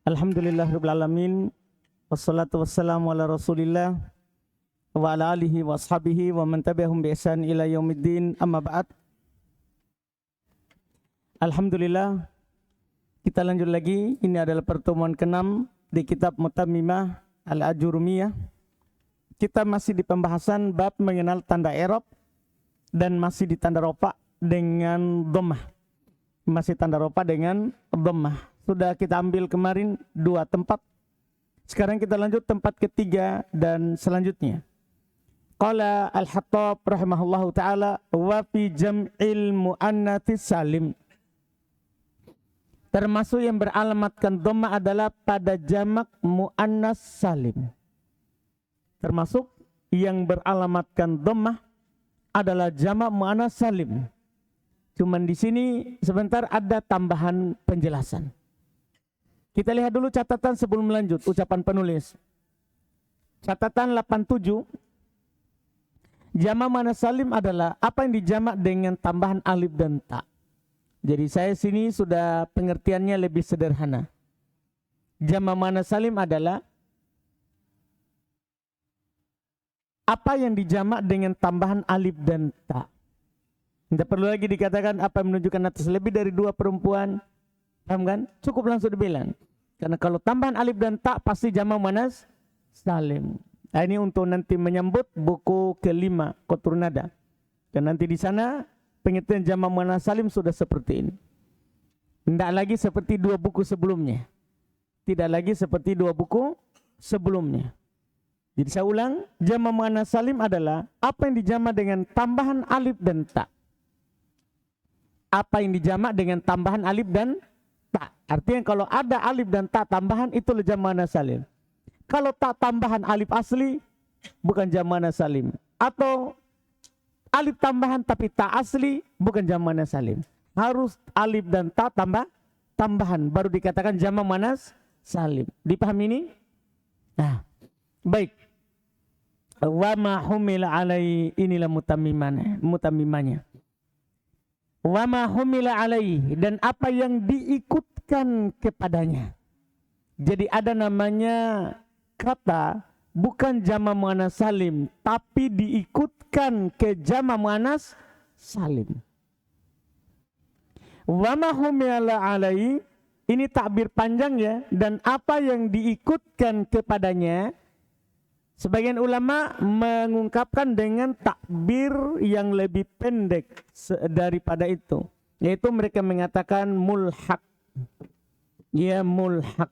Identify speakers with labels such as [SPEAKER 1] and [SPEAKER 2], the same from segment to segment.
[SPEAKER 1] Alhamdulillahirabbil alamin. Wassalatu wassalamu ala Rasulillah wa ala alihi wa ashabihi wa man tabi'ahum bi ihsan ila yaumiddin. Amma ba'd. Alhamdulillah, kita lanjut lagi. Ini adalah pertemuan ke-6 di kitab Mutammimah Al-Ajurumiyah. Kita masih di pembahasan bab mengenal tanda i'rab dan masih di tanda rofa dengan dhammah. Masih tanda rofa dengan dhammah. Sudah kita ambil kemarin 2 tempat. Sekarang kita lanjut tempat ketiga dan selanjutnya. Qala Al-Hattab rahimahullahu ta'ala wa fi jam'il mu'annatsis salim. Termasuk yang beralamatkan dhammah adalah pada jamak mu'annas salim. Termasuk yang beralamatkan dhammah adalah jamak mu'annas salim. Cuman di sini sebentar ada tambahan penjelasan. Kita lihat dulu catatan sebelum lanjut ucapan penulis. Catatan 87. Jamak mu'annas salim adalah apa yang dijamak dengan tambahan alif dan ta. Jadi saya sini sudah pengertiannya lebih sederhana. Jamak mu'annas salim adalah apa yang dijamak dengan tambahan alif dan ta. Tidak perlu lagi dikatakan apa yang menunjukkan atas lebih dari 2 perempuan. Paham kan? Cukup langsung dibilang. Karena kalau tambahan alif dan ta pasti jamak mu'annas salim. Nah, ini untuk nanti menyambut buku ke-5 Qatrun Nada. Dan nanti di sana pengertian jamak mu'annas salim sudah seperti ini. Tidak lagi seperti 2 buku sebelumnya. Tidak lagi seperti 2 buku sebelumnya. Jadi saya ulang, jamak mu'annas salim adalah apa yang dijamak dengan tambahan alif dan ta. Apa yang dijamak dengan tambahan alif dan ta. Artinya kalau ada alif dan ta tambahan itu jamak mu'annas salim. Kalau tak tambahan alif asli bukan jamak mu'annas salim. Atau alif tambahan tapi ta asli bukan jamak mu'annas salim. Harus alif dan ta tambahan baru dikatakan jamak mu'annas salim. Dipahami ini? Nah, baik. Wa ma humila alai, inilah mutammimanya. Wa ma humila alaihi, dan apa yang diikutkan kepadanya. Jadi ada namanya kata bukan jamak mu'annas salim tapi diikutkan ke jamak mu'annas salim. Wa ma humila alaihi, ini takbir panjang ya, dan apa yang diikutkan kepadanya. Sebagian ulama mengungkapkan dengan takbir yang lebih pendek daripada itu. Yaitu mereka mengatakan mulhaq. Ya, mulhaq.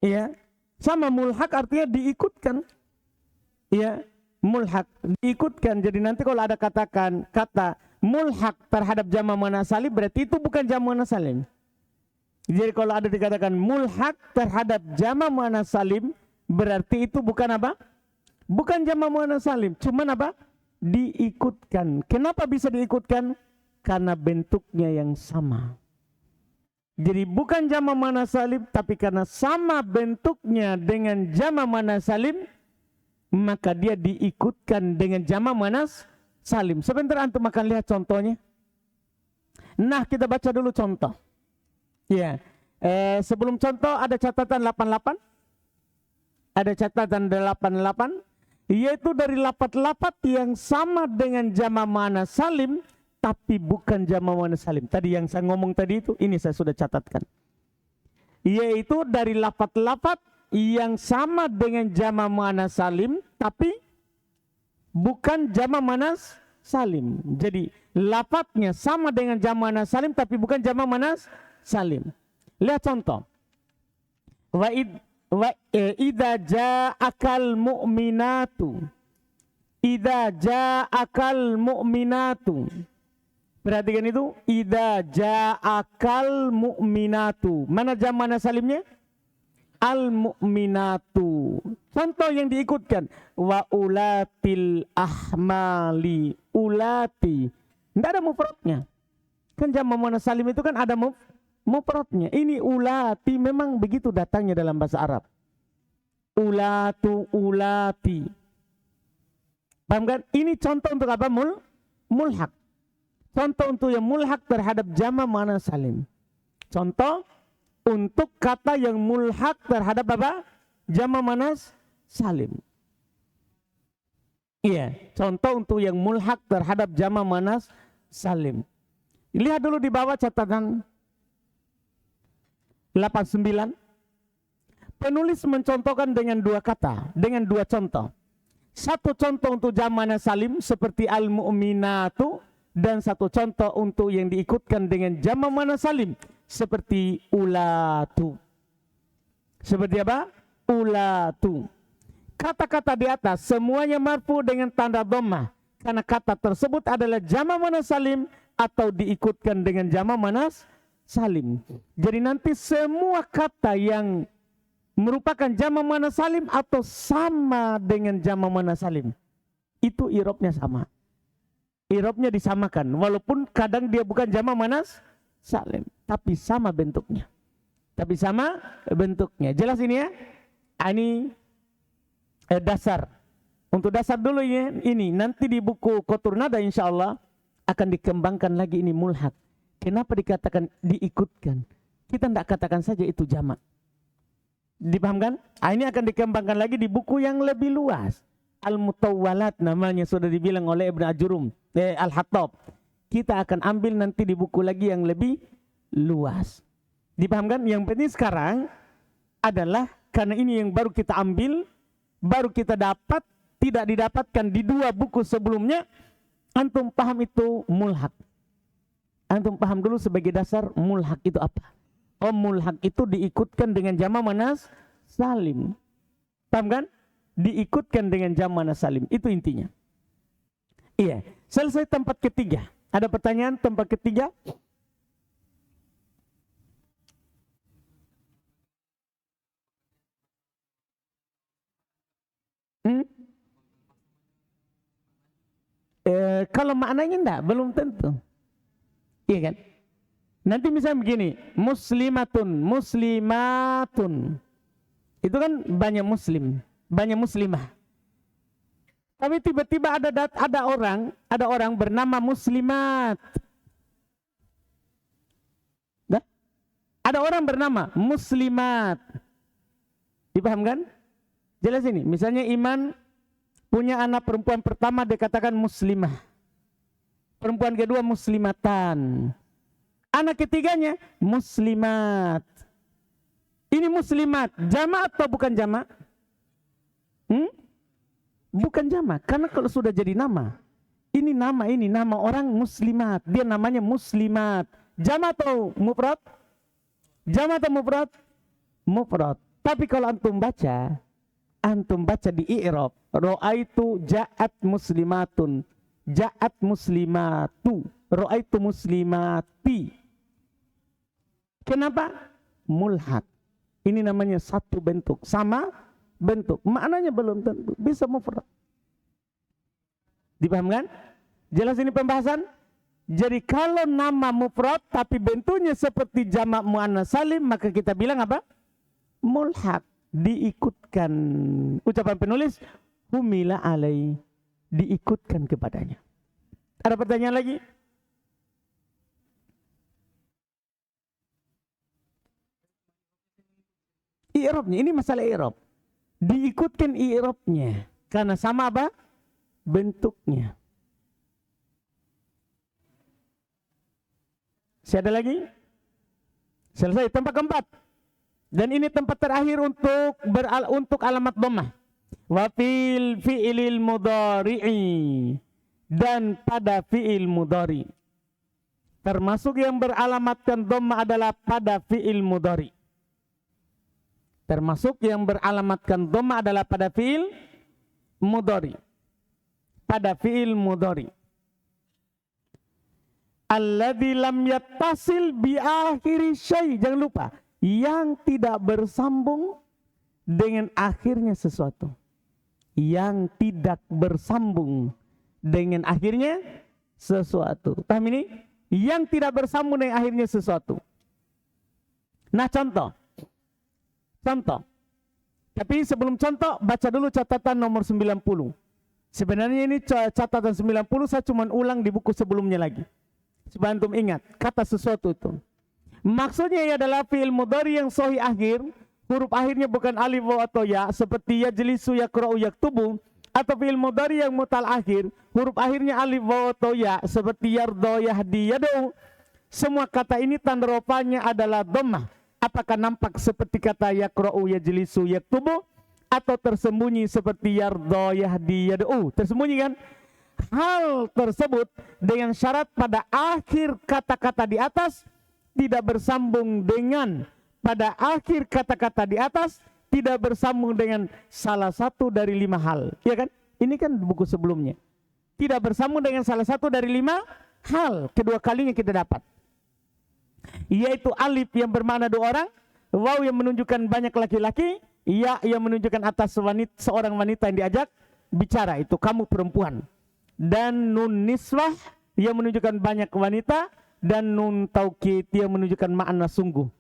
[SPEAKER 1] Ya, sama mulhaq artinya diikutkan. Ya, mulhaq, diikutkan. Jadi nanti kalau ada kata mulhaq terhadap jamak mu'annas salim, berarti itu bukan jamak mu'annas salim. Jadi kalau ada dikatakan mulhaq terhadap jamak mu'annas salim, berarti itu bukan apa? Bukan jamak mu'annas salim, cuman apa? Diikutkan. Kenapa bisa diikutkan? Karena bentuknya yang sama. Jadi bukan jamak mu'annas salim, tapi karena sama bentuknya dengan jamak mu'annas salim, maka dia diikutkan dengan jamak mu'annas salim. Sebentar antum akan lihat contohnya. Nah, kita baca dulu contoh. Ya, sebelum contoh ada catatan 88. Ada catatan 88, yaitu dari lapat-lapat yang sama dengan jamak mu'annas salim, tapi bukan jamak mu'annas salim. Tadi yang saya ngomong tadi itu, ini saya sudah catatkan. Yaitu dari lapat-lapat yang sama dengan jamak mu'annas salim, tapi bukan jamak mu'annas salim. Jadi lapatnya sama dengan jamak mu'annas salim, tapi bukan jamak mu'annas salim. Lihat contoh. Idza ja'akal mu'minatu. Idza ja'akal mu'minatu. Perhatikan itu. Idza ja'akal mu'minatu. Mana jamak mu'annas salimnya? Al mu'minatu. Contoh yang diikutkan. Wa ulatil ahmali. Ulati. Tidak ada mufradnya. Kan jamak mu'annas salim itu kan ada mufradnya. Ini ulati memang begitu datangnya dalam bahasa Arab. Ulatu, ulati. Paham kan? Ini contoh untuk apa? Mulhaq. Contoh untuk yang mulhaq terhadap jamak mu'annas salim. Contoh untuk kata yang mulhaq terhadap apa? Jama' muannas salim. Iya, contoh untuk yang mulhaq terhadap jama' muannas salim. Lihat dulu di bawah catatan 89. Penulis mencontohkan dengan dua kata, dengan dua contoh. Satu contoh untuk jama' muannas salim seperti al-mu'minatu, dan satu contoh untuk yang diikutkan dengan jama' muannas salim seperti ulatu. Seperti apa? Ulatu. Kata-kata di atas semuanya marfu dengan tanda dhammah karena kata tersebut adalah jama' muannas salim atau diikutkan dengan jama' muannas salim. Jadi nanti semua kata yang merupakan jama' muannas salim atau sama dengan jama' muannas salim, itu i'rabnya sama. I'rabnya disamakan walaupun kadang dia bukan jama' muannas salim, tapi sama bentuknya. Tapi sama bentuknya. Jelas ini ya? Ini dasar. Untuk dasar dulu ya, ini nanti di buku Qatur Nada insyaallah akan dikembangkan lagi ini mulhaq. Kenapa dikatakan diikutkan? Kita tidak katakan saja itu jama'. Dipahamkan? Ini akan dikembangkan lagi di buku yang lebih luas. Al-Mutawwalat namanya, sudah dibilang oleh Ibn Ajurum, Al-Hattab. Kita akan ambil nanti di buku lagi yang lebih luas. Dipahamkan? Yang penting sekarang adalah karena ini yang baru kita ambil, baru kita dapat, tidak didapatkan di dua buku sebelumnya. Antum paham itu mulhaq. Antum paham dulu sebagai dasar mulhaq itu apa. Oh, mulhaq itu diikutkan dengan jama' muannas salim. Paham kan? Diikutkan dengan jama' muannas salim. Itu intinya. Iya. Selesai tempat ketiga. Ada pertanyaan tempat ketiga? Kalau maknanya enggak, belum tentu. Iya kan? Nanti misalnya begini, muslimatun, muslimatun. Itu kan banyak muslim, banyak muslimah. Tapi tiba-tiba ada orang bernama muslimat. Dah? Ada orang bernama muslimat. Dipahamkan? Jelas ini. Misalnya Iman punya anak perempuan pertama dikatakan muslimah. Perempuan kedua muslimatan. Anak ketiganya muslimat. Ini muslimat, jama' atau bukan jama'? Bukan jama', karena kalau sudah jadi nama. Ini nama orang muslimat. Dia namanya muslimat. Jama' atau mufrad? Jama' atau mufrad? Mufrad. Tapi kalau antum baca di i'rab, ra'aitu ja'at muslimatun, ja'at muslimatu, ra'aitu muslimati. Kenapa? Mulhaq. Ini namanya satu bentuk, sama bentuk. Maknanya belum tentu, bisa mufrad. Dipahamkan? Jelas ini pembahasan? Jadi kalau nama mufrad tapi bentuknya seperti jama' muannas salim, maka kita bilang apa? Mulhaq. Diikutkan. Ucapan penulis humila alai, diikutkan kepadanya. Ada pertanyaan lagi? I'rabnya, ini masalah i'rab. Diikutkan i'rabnya karena sama apa? Bentuknya. Saya ada lagi? Selesai tempat keempat. Dan ini tempat terakhir untuk alamat dhammah. Wa fil fi'ilil mudhari'i, dan pada fi'il mudhari. Termasuk yang beralamatkan dhammah adalah pada fi'il mudhari. Termasuk yang beralamatkan dhammah adalah pada fi'il mudhari. Pada fi'il mudhari. Alladzi lam yattasil bi akhiri syai'. Jangan lupa, yang tidak bersambung dengan akhirnya sesuatu. Yang tidak bersambung dengan akhirnya sesuatu. Paham ini? Yang tidak bersambung dengan akhirnya sesuatu. Nah, contoh. Tapi sebelum contoh, baca dulu catatan nomor 90. Sebenarnya ini catatan 90 saya cuma ulang di buku sebelumnya lagi. Supaya antum ingat kata sesuatu itu. Maksudnya ia adalah fi'il mudhari yang sahih akhir, huruf akhirnya bukan alif, waw atau ya, seperti yajlisu, yaqra'u, yaktubu, atau fi'il mudhari yang mutal akhir, huruf akhirnya alif, waw atau ya, seperti yardo, yahdi, yad'u. Semua kata ini tanda rofanya adalah dhammah. Apakah nampak seperti kata yaqra'u, yajlisu, yaktubu, atau tersembunyi seperti yardo, yahdi, yad'u? Tersembunyi kan? Hal tersebut dengan syarat pada akhir kata-kata di atas tidak bersambung dengan pada akhir kata-kata di atas tidak bersambung dengan salah satu dari 5 hal. Ya kan? Ini kan buku sebelumnya. Tidak bersambung dengan salah satu dari 5 hal. Kedua kalinya kita dapat. Yaitu alif yang bermakna 2 orang, waw yang menunjukkan banyak laki-laki, ya yang menunjukkan atas seorang wanita yang diajak bicara, itu kamu perempuan. Dan nun niswah yang menunjukkan banyak wanita, dan nun taukid yang menunjukkan makna sungguh.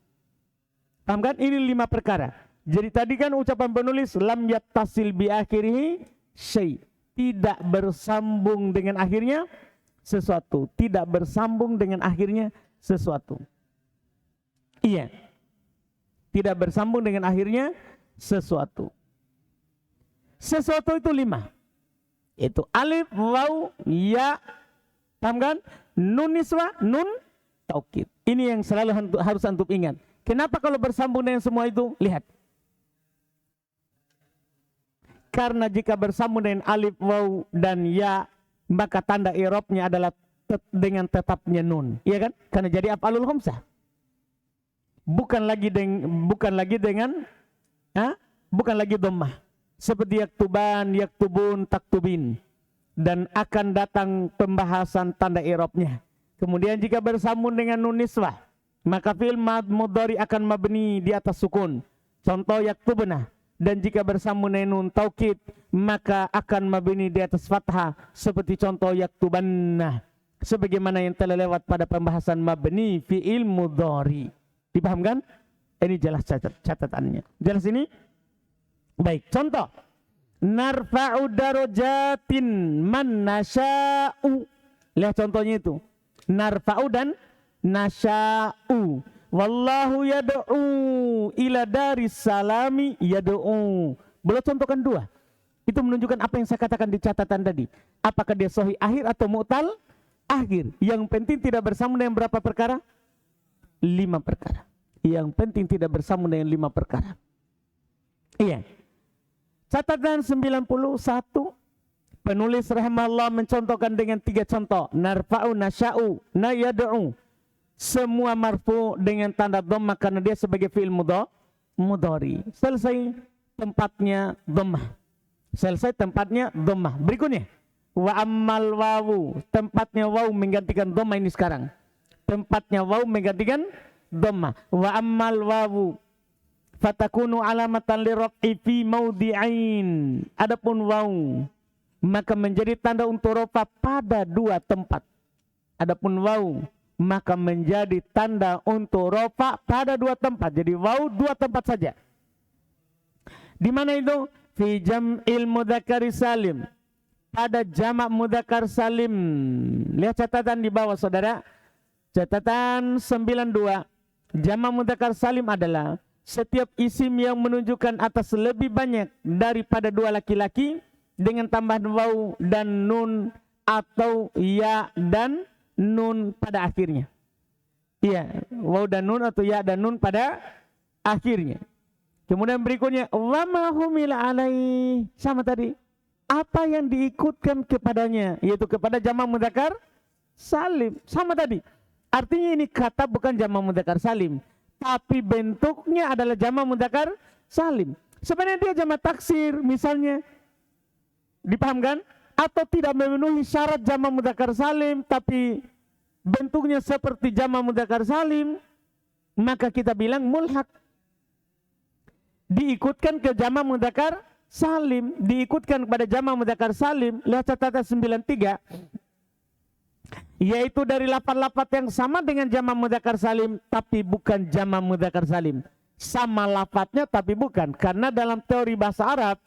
[SPEAKER 1] Paham kan? Ini 5 perkara. Jadi tadi kan ucapan penulis lam yattasil bi akhirih syai, tidak bersambung dengan akhirnya sesuatu, tidak bersambung dengan akhirnya sesuatu. Iya, tidak bersambung dengan akhirnya sesuatu. Sesuatu itu 5. Itu alif, waw, ya, paham kan? Nun niswa, nun taukid. Ini yang selalu harus antum ingat. Kenapa kalau bersambung dengan semua itu? Lihat. Karena jika bersambung dengan alif, waw, dan ya, maka tanda i'rabnya adalah dengan tetapnya nun. Iya kan? Karena jadi af'alul khamsah. Bukan lagi dengan dhammah. Seperti yaktuban, yaktubun, taktubin. Dan akan datang pembahasan tanda i'rabnya. Kemudian jika bersambung dengan nun niswah, maka fi'il mudhari akan mabni di atas sukun. Contoh yaktubna. Dan jika bersambung dengan nun taukid, maka akan mabni di atas fathah. Seperti contoh yaktubanna. Sebagaimana yang telah lewat pada pembahasan mabni fi'il mudhari. Dipahamkan? Ini jelas catatannya. Jelas ini? Baik, contoh. Narfa'u darajatin man nasya'u. Lihat contohnya itu. Narfa'u dan nasya'u. Wallahu yad'u ila daris salami yad'u. Boleh contohkan 2. Itu menunjukkan apa yang saya katakan di catatan tadi. Apakah dia sahih akhir atau mu'tal akhir. Yang penting tidak bersambung dengan berapa perkara? 5 perkara. Yang penting tidak bersambung dengan 5 perkara. Iya. Catatan 91, penulis rahimahullah mencontohkan dengan 3 contoh. Narfa'u, nasya'u, nayad'u. Semua marfu dengan tanda dhammah karena dia sebagai fi'il mudhari. Selesai tempatnya dhammah. Selesai tempatnya dhammah. Berikutnya. Wa ammal wawu. Tempatnya wawu menggantikan dhammah ini sekarang. Tempatnya wawu menggantikan dhammah. Wa ammal wawu fatakunu alamatan liraf'i fi mawdi'ain. Adapun waw maka menjadi tanda untuk rafa pada 2 tempat. Adapun waw maka menjadi tanda untuk rafa pada 2 tempat. Jadi waw 2 tempat saja. Di mana itu? Fi jam'il mudzakkari salim. Pada jamak mudzakkar salim. Lihat catatan di bawah saudara. Catatan 92. Jamak mudzakkar salim adalah setiap isim yang menunjukkan atas lebih banyak daripada 2 laki-laki dengan tambahan waw dan nun atau ya dan nun pada akhirnya. Iya, waw dan nun atau ya dan nun pada akhirnya. Kemudian berikutnya wa ma humila alaihi, sama tadi. Apa yang diikutkan kepadanya, yaitu kepada jamak mudzakkar salim, sama tadi. Artinya ini kata bukan jamak mudzakkar salim, tapi bentuknya adalah jamak mudzakkar salim. Sebenarnya dia jamak taksir misalnya. Dipahamkan? Atau tidak memenuhi syarat jamak mudzakkar salim tapi bentuknya seperti jamak mudzakkar salim, maka kita bilang mulhaq. Diikutkan ke jamak mudzakkar salim, diikutkan kepada jamak mudzakkar salim. Lihat catatan 93. Yaitu dari lafaz-lafaz yang sama dengan jamak mudzakkar salim tapi bukan jamak mudzakkar salim. Sama lafaznya tapi bukan, karena dalam teori bahasa Arab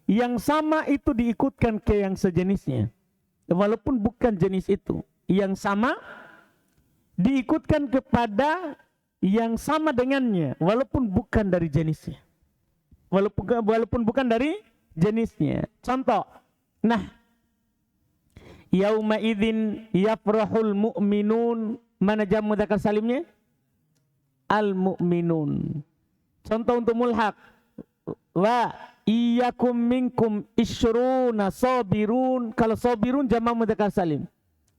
[SPEAKER 1] yang sama itu diikutkan ke yang sejenisnya walaupun bukan jenis itu. Yang sama diikutkan kepada yang sama dengannya walaupun bukan dari jenisnya. Walaupun bukan dari jenisnya. Contoh. Nah, yauma idzin yafrahul mu'minun. Mana jam mudzakkar salimnya? Al mu'minun. Contoh untuk mulhaq. Wa iyyakum minkum isyruna sabirun. Kalau sabirun jamak mudzakkar salim.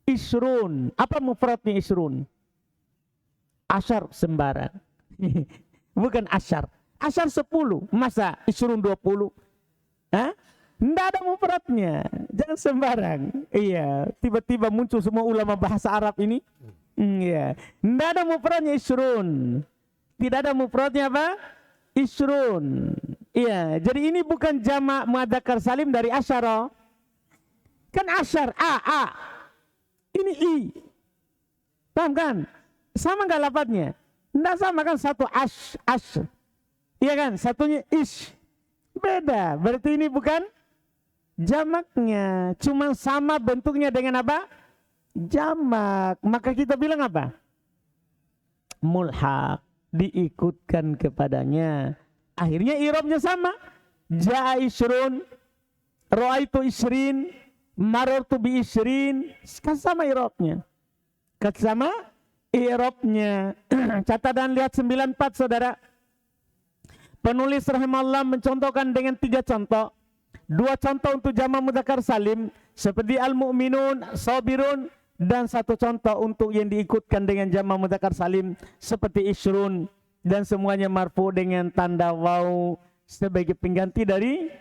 [SPEAKER 1] Isyrun. Apa mufradnya isyrun? Asyar sembarang. Bukan asyar. Asyar 10. Masa isyrun 20? Hah? Tidak ada mufradnya. Jangan sembarang. Iya. Tiba-tiba muncul semua ulama bahasa Arab ini. Iya. Tidak ada mufradnya isyrun. Tidak ada mufradnya apa? Isyrun. Iya. Jadi ini bukan jamak mudzakkar salim dari asyara. Kan asyar. A. Ini I. Paham kan? Sama nggak lafadznya? Nggak sama kan? Satu ash. Iya kan? Satunya ish. Beda. Berarti ini bukan jamaknya. Cuma sama bentuknya dengan apa? Jamak. Maka kita bilang apa? Mulhaq. Diikutkan kepadanya. Akhirnya i'rabnya sama. Ja'a isyrun. Ra'aitu isrin. Marartu bi isrin. Sama i'rabnya. Sama i'rabnya. Catatan lihat 94 saudara. Penulis rahimahullah mencontohkan dengan 3 contoh. 2 contoh untuk jamak mudzakkar salim seperti al-mu'minun, sabirun, dan 1 contoh untuk yang diikutkan dengan jamak mudzakkar salim seperti isyrun, dan semuanya marfu dengan tanda waw sebagai pengganti dari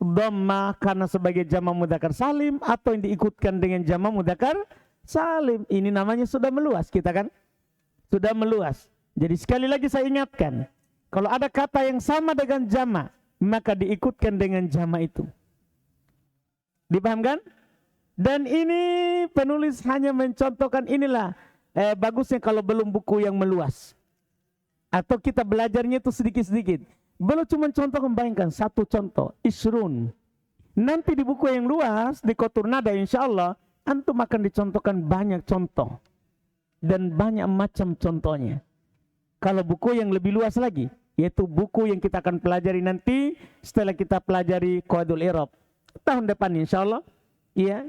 [SPEAKER 1] dhamma karena sebagai jamak mudzakkar salim atau yang diikutkan dengan jamak mudzakkar salim. Ini namanya sudah meluas kita kan? Sudah meluas. Jadi sekali lagi saya ingatkan, kalau ada kata yang sama dengan jamak, maka diikutkan dengan jamak itu. Dipahamkan? Dan ini penulis hanya mencontohkan inilah bagusnya kalau belum buku yang meluas. Atau kita belajarnya itu sedikit-sedikit. Belum cuma contoh, membayangkan 1 contoh, isrun. Nanti di buku yang luas, di Qatur Nada insya Allah, antum akan dicontohkan banyak contoh. Dan banyak macam contohnya. Kalau buku yang lebih luas lagi, yaitu buku yang kita akan pelajari nanti setelah kita pelajari Qawaidul I'rab tahun depan insya Allah, ya,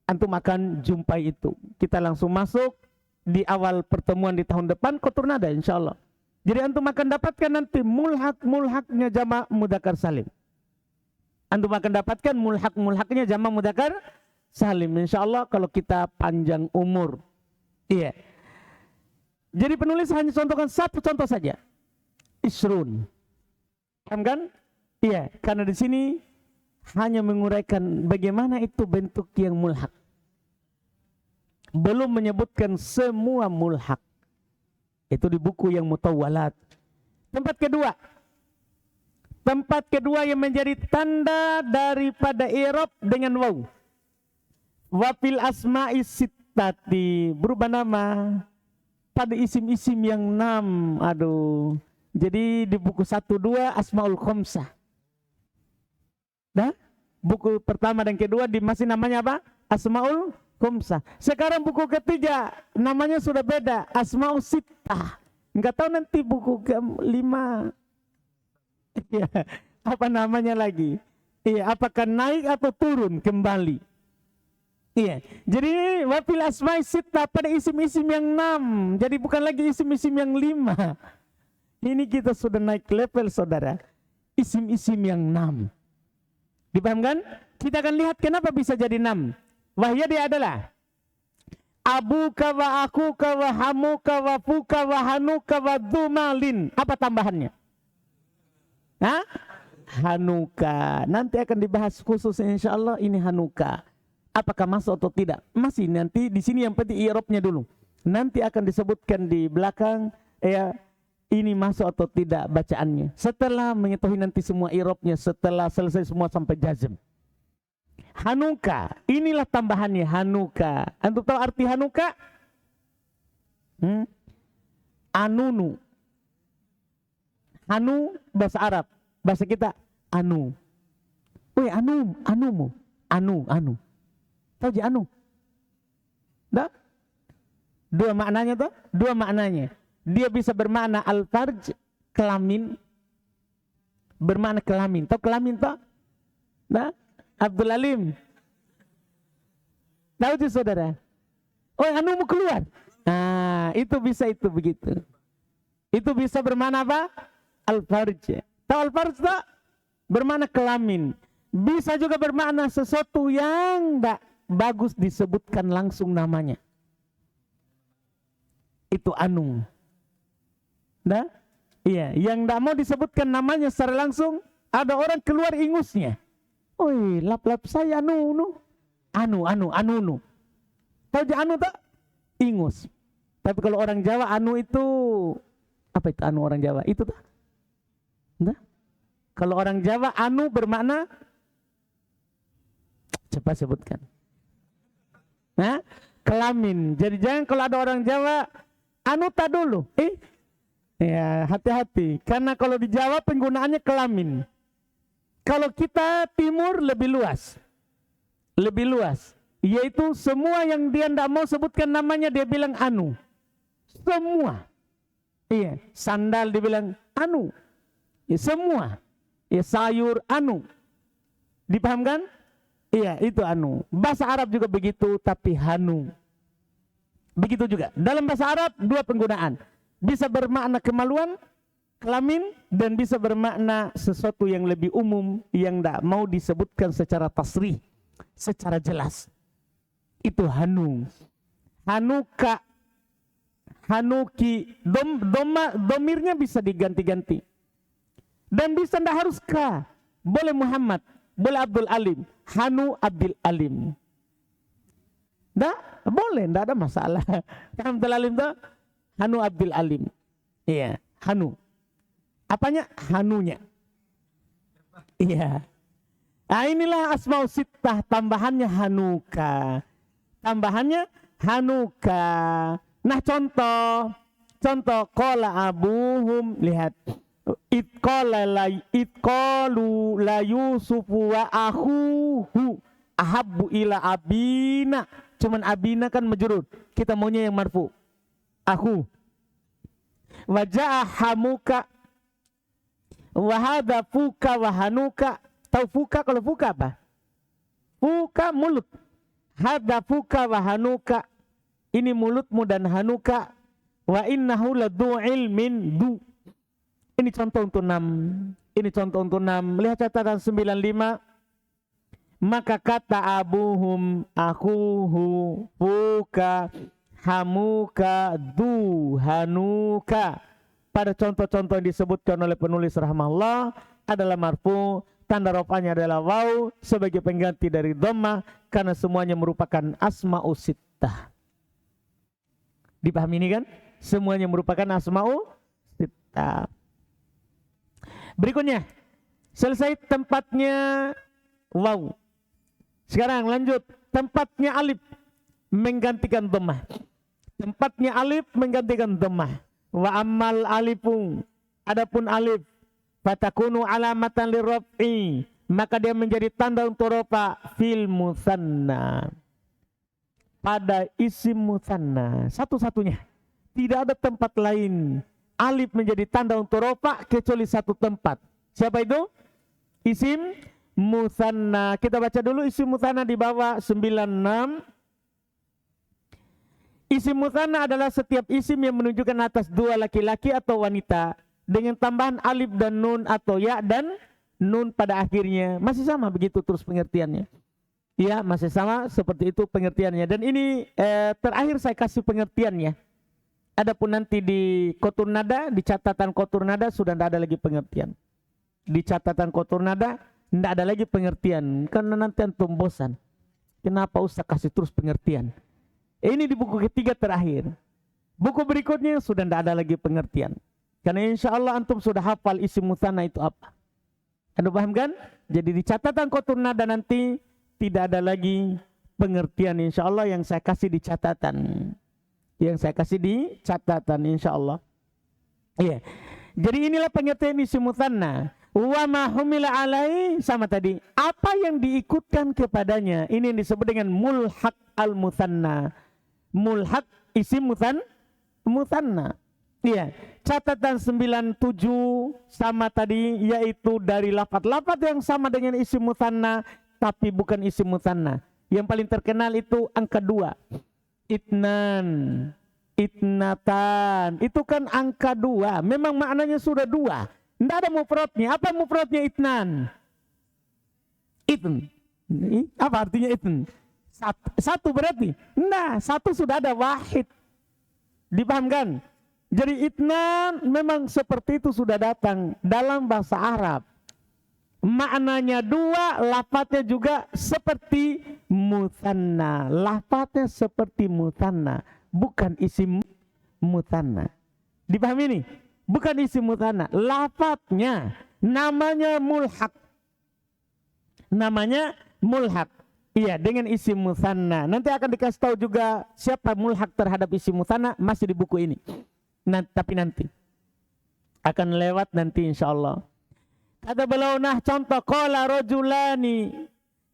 [SPEAKER 1] antum akan jumpai itu. Kita langsung masuk di awal pertemuan di tahun depan Qatur Nada insya Allah. Jadi antum akan dapatkan nanti mulhaknya jamak mudzakkar salim. Antum akan dapatkan mulhaknya jamak mudzakkar salim insya Allah kalau kita panjang umur. Iya. Jadi penulis hanya contohkan 1 contoh saja. Isrun. Paham kan? Iya, karena di sini hanya menguraikan bagaimana itu bentuk yang mulhak. Belum menyebutkan semua mulhak. Itu di buku yang mutawwalat. Tempat kedua yang menjadi tanda daripada i'rab dengan waw. Wa fil asma'i sittati, berubah nama pada isim-isim yang 6. Aduh. Jadi di buku 1-2 Asmaul Khamsah. Nah, buku pertama dan kedua masih namanya apa? Asmaul Khamsah. Sekarang buku ketiga namanya sudah beda, Asmaul Sittah. Enggak tahu nanti buku ke-5 ya, apa namanya lagi? Iya, apakah naik atau turun kembali? Iya. Jadi wafil asma'i sittah pada isim-isim yang 6. Jadi bukan lagi isim-isim yang 5. Ini kita sudah naik level saudara. Isim-isim yang 6. Dipahamkan? Kita akan lihat kenapa bisa jadi 6. Wahya dia adalah abuka wa akuka wa hamuka wa fuka wa hanuka wa dhumalin. Apa tambahannya? Hah? Hanuka. Nanti akan dibahas khusus insyaallah ini Hanuka. Apakah masuk atau tidak? Masih nanti di sini yang penting i'rabnya dulu. Nanti akan disebutkan di belakang ya ini masuk atau tidak bacaannya. Setelah mengetahui nanti semua i'rabnya, setelah selesai semua sampai jazm. Hanuka, inilah tambahannya Hanuka. Antum tahu arti Hanuka? Anunu. Anu bahasa Arab, bahasa kita anu. Weh anumu. Anu. Tahu je anu? Dah? Dua maknanya tuh? Dua maknanya. dia bisa bermakna al-farj, kelamin. Bermakna kelamin. Tahu kelamin tak? Nah, Abdul Alim. Tahu tuh saudara? Oh, anu mau keluar. Nah, itu bisa itu begitu. Itu bisa bermakna apa? Al-farj. Tahu al-farj tak? Bermakna kelamin. Bisa juga bermakna sesuatu yang tidak bagus disebutkan langsung namanya. Itu anu. Nah, iya, yang tidak mau disebutkan namanya secara langsung, ada orang keluar ingusnya. Oi, lap-lap saya anu. Tahu aja anu tak? Ingus. Tapi kalau orang Jawa anu itu apa itu anu orang Jawa? Itu tak? Nah, kalau orang Jawa anu bermakna coba sebutkan. Nah, kelamin. Jadi jangan kalau ada orang Jawa anu tak dulu. Ya, hati-hati. Karena kalau di Jawa penggunaannya kelamin. Kalau kita timur lebih luas. Lebih luas. Yaitu semua yang dia tidak mau sebutkan namanya dia bilang anu. Semua. Iya, sandal dibilang anu. Ya, semua. Ya, sayur anu. Dipahamkan? Iya, itu anu. Bahasa Arab juga begitu tapi hanu. Begitu juga. Dalam bahasa Arab dua penggunaan. Bisa bermakna kemaluan, kelamin, dan bisa bermakna sesuatu yang lebih umum yang tidak mau disebutkan secara tasrih, secara jelas. Itu hanu. Hanuka, hanuki, domirnya bisa diganti-ganti. Dan bisa tidak harus ka. Boleh Muhammad, boleh Abdul Alim. Hanu Abdul Alim. Tidak, boleh, tidak ada masalah. Abdul Alim itu Hanu Abdul Alim. Iya, Hanu. Apanya? Hanunya. Iya. Nah, inilah asmaul sittah, tambahannya Hanuka. Tambahannya Hanuka. Nah, contoh qala abuhum, lihat. Itqalu la Yusufu wa akhuhu ahabbu ila abina. Cuman abina kan majrur. Kita maunya yang marfu. Aku wajah hamuka wahada fuka wahanuka. Tahu fuka? Kalau fuka apa? Fuka mulut. Hada fuka wahanuka. Ini mulutmu dan hanuka. Wa innahu ladu ilmin du. Ini contoh untuk 6. Ini contoh untuk 6. Lihat catatan 95. Maka kata abuhum akuhu fuka hamuka duhanuka. Pada contoh-contoh yang disebutkan oleh penulis rahimahullah adalah marfu, tanda rafa'nya adalah waw sebagai pengganti dari dhammah karena semuanya merupakan asma'u sittah. Dipahami ini kan? Semuanya merupakan asma'u sittah. Berikutnya, selesai tempatnya waw. Sekarang lanjut tempatnya alif menggantikan dhammah. Tempatnya alif menggantikan dhammah. Wa ammal alifun, adapun alif fatakunu alamatan lirraf'i, maka dia menjadi tanda untuk rafa fil musanna, pada isim musanna satu-satunya. Tidak ada tempat lain alif menjadi tanda untuk rafa kecuali satu tempat. Siapa itu? Isim musanna. Kita baca dulu isim musanna di bawah 96. Isim musanna adalah setiap isim yang menunjukkan atas dua laki-laki atau wanita dengan tambahan alif dan nun atau ya dan nun pada akhirnya. Masih sama begitu terus pengertiannya. Ya, masih sama seperti itu pengertiannya. Dan ini terakhir saya kasih pengertiannya. Adapun nanti di kotur nada, di catatan kotur nada sudah tidak ada lagi pengertian. Di catatan kotur nada tidak ada lagi pengertian karena nanti antum bosan. Kenapa Ustaz kasih terus pengertian? Ini di buku ketiga terakhir. Buku berikutnya sudah tidak ada lagi pengertian. Karena insya Allah antum sudah hafal isim musanna itu apa. Anda paham kan? Jadi di catatan kotur nada nanti tidak ada lagi pengertian insya Allah yang saya kasih di catatan. Yang saya kasih di catatan insya Allah. Iya. Jadi inilah pengertian isim musanna. Wa ma humila alai, sama tadi. Apa yang diikutkan kepadanya. Ini yang disebut dengan mulhaq al-musanna. Mulhaq isim musanna. Iya, catatan 97 sama tadi, yaitu dari lafaz-lafaz yang sama dengan isim mutsanna tapi bukan isim mutsanna. Yang paling terkenal itu angka 2. Itnan, itnatan. Itu kan angka 2. Memang maknanya sudah 2. Tidak ada mufradnya. Apa mufradnya itnan? Itn. Apa artinya itn? Satu berarti? Nah, satu sudah ada, wahid. Dipahamkan? Jadi itnan memang seperti itu sudah datang dalam bahasa Arab. Maknanya 2, lafadznya juga seperti mutsanna. Lafadznya seperti mutsanna, bukan isim mutsanna. Dipahami ini? Bukan isim mutsanna. Lafadznya namanya mulhaq. Namanya mulhaq. Iya, dengan isim mutsanna. Nanti akan dikasih tahu juga siapa mulhaq terhadap isim mutsanna, masih di buku ini. Tapi nanti akan lewat nanti insyaallah. Kata beliau, nah contoh, qala rajulani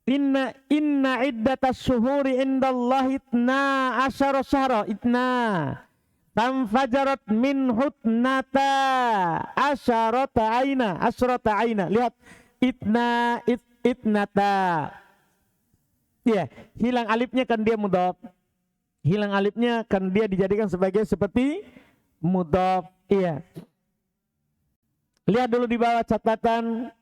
[SPEAKER 1] inna iddatas syuhuri indallahi 12 syahra itna tanfajarat min hutnata asyrata aina. Lihat, itnata. Ya, hilang alifnya kan dia mudhaf. Hilang alifnya kan dia dijadikan sebagai seperti mudhaf. Iya. Lihat dulu di bawah catatan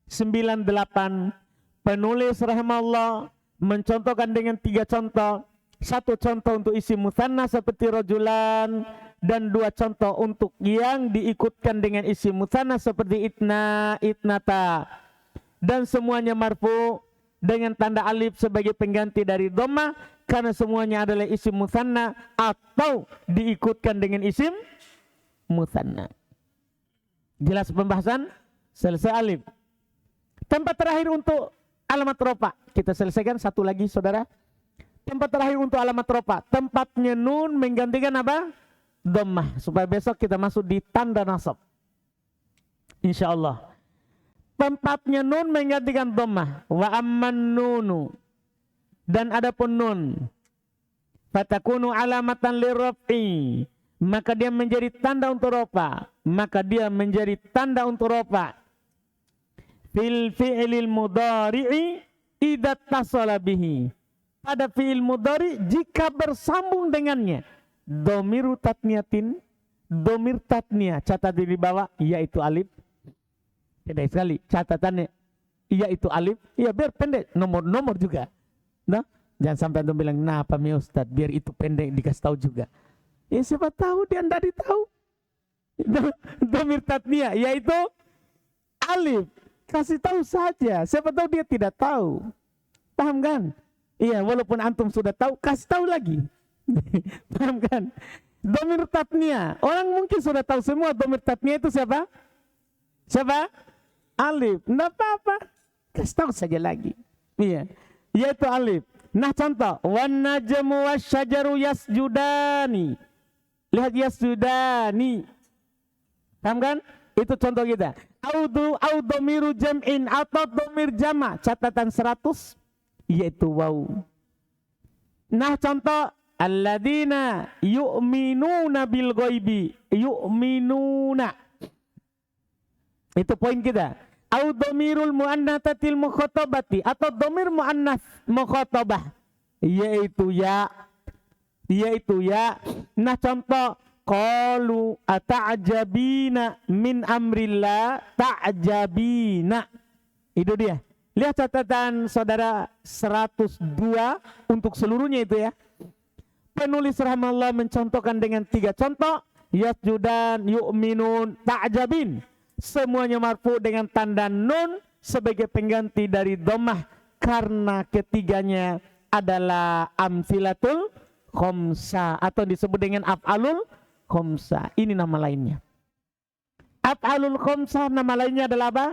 [SPEAKER 1] 98. Penulis rahimahullah mencontohkan dengan 3 contoh. 1 contoh untuk isim mutsanna seperti rajulan, dan 2 contoh untuk yang diikutkan dengan isim mutsanna seperti itna, itnata. Dan semuanya marfu dengan tanda alif sebagai pengganti dari dhammah karena semuanya adalah isim mutsanna atau diikutkan dengan isim mutsanna. Jelas pembahasan? Selesai alif. Tempat terakhir untuk alamat rofa. Kita selesaikan satu lagi saudara. Tempat terakhir untuk alamat rofa. Tempatnya nun menggantikan apa? Dhammah. Supaya besok kita masuk di tanda nasab. InsyaAllah. Tempatnya nun menggantikan dhammah. Wa amman nunu. Dan adapun nun. Fatakunu alamatan lirraf'i. Maka dia menjadi tanda untuk rofa. Maka dia menjadi tanda untuk rofa. Fil fi'lil mudhari'i idza tasala bihi. Pada fi'il mudhari jika bersambung dengannya. Dhamiru tatniyatin. Dhamir tatniyah. Catat di bawah yaitu alif. Pendek sekali catatannya. Yaitu alif. Ya biar pendek. Nomor juga. Nah, jangan sampai antum bilang, nah apa mi Ustaz, biar itu pendek dikasih tahu juga. Ya siapa tahu dia tidak ditahu. Dhamir tatniyah yaitu alif. Kasih tahu saja. Siapa tahu dia tidak tahu. Paham kan? Iya, walaupun antum sudah tahu, kasih tahu lagi. Paham kan? Dhamir tatniyah. Orang mungkin sudah tahu semua dhamir tatniyah itu siapa? Siapa? Alif. Tidak apa-apa. Kasih tahu saja lagi. Iya. Yaitu alif. Nah contoh. Wan najmu wasyajaru yasjudani. Lihat yasjudani. Paham kan? Itu contoh kita. Au dhamiru jam'in atau dhamir jama'. Catatan 100 yaitu waw. Nah contoh alladzina yu'minuna bil ghaibi. Yu'minuna. Itu poin kita. Au dhamirul muannatsatil mukhatabati atau dhamir muannats mukhatabah yaitu ya. Nah contoh qalu ata'jabina min amrillah ta'jabina. Itu dia. Lihat catatan saudara 102 untuk seluruhnya itu ya. Penulis rahimahullah mencontohkan dengan 3 contoh. Yasjudan, yu'minun, ta'jabin. Semuanya marfu dengan tanda nun sebagai pengganti dari dhammah karena ketiganya adalah amsilatul khamsah atau disebut dengan af'alul khamsah. Ini nama lainnya. Af'alul khamsah nama lainnya adalah apa?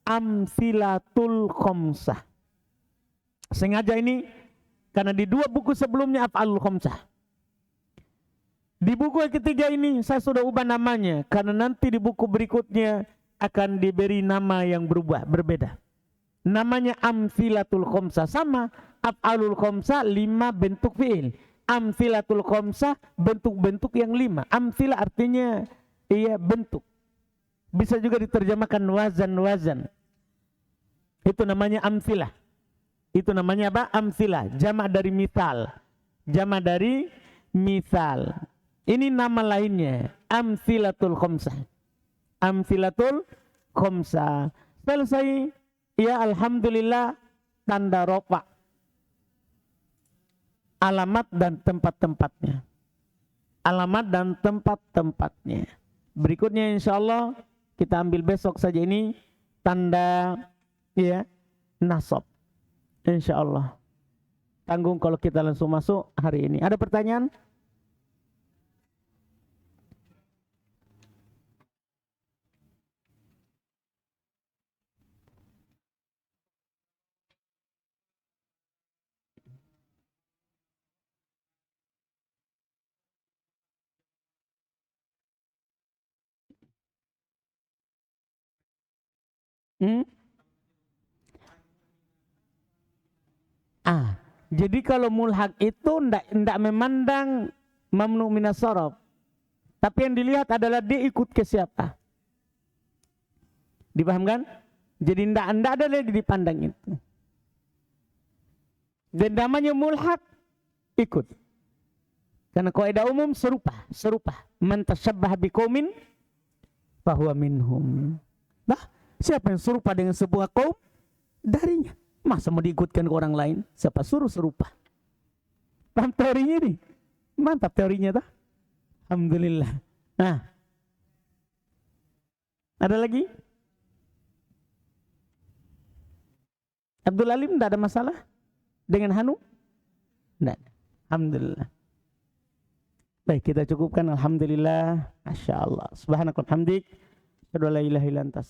[SPEAKER 1] Amsilatul khamsah. Sengaja ini karena di 2 buku sebelumnya af'alul khamsah. Di buku yang ketiga ini saya sudah ubah namanya karena nanti di buku berikutnya akan diberi nama yang berbeda. Namanya amsilatul khamsah, sama af'alul khamsah 5 bentuk fi'il. Amthilatul khamsah, bentuk-bentuk yang 5. Amthilah artinya iya bentuk. Bisa juga diterjemahkan wazan-wazan. Itu namanya amthilah. Itu namanya apa? Amthilah. Jamak dari mithal. Jamak dari mithal. Ini nama lainnya. Amthilatul khamsah. Amthilatul khamsah. Selesai. Ya alhamdulillah. Tanda rofa. Alamat dan tempat-tempatnya. Alamat dan tempat-tempatnya. Berikutnya insya Allah kita ambil besok saja ini tanda ya nasab. Insya Allah. Tanggung kalau kita langsung masuk hari ini. Ada pertanyaan? Jadi kalau mulhaq itu ndak memandang mamnu minas sorof. Tapi yang dilihat adalah dia ikut ke siapa. Dipahamkan? Jadi ndak ada lagi dipandang itu. Dan namanya mulhaq ikut. Karena kaidah umum serupa. Man tasyabbah biqaumin fahuwa minhum. Nah, siapa yang serupa dengan sebuah kaum? Darinya. Masa mau diikutkan ke orang lain? Siapa suruh serupa? Paham teorinya ini? Mantap teorinya tak? Alhamdulillah. Nah. Ada lagi? Abdul Alim tidak ada masalah? Dengan Hanu? Tidak. Alhamdulillah. Baik, kita cukupkan. Alhamdulillah. Masya Allah. Subhanakallah hamdik. Asyhadu an la ilaha illa anta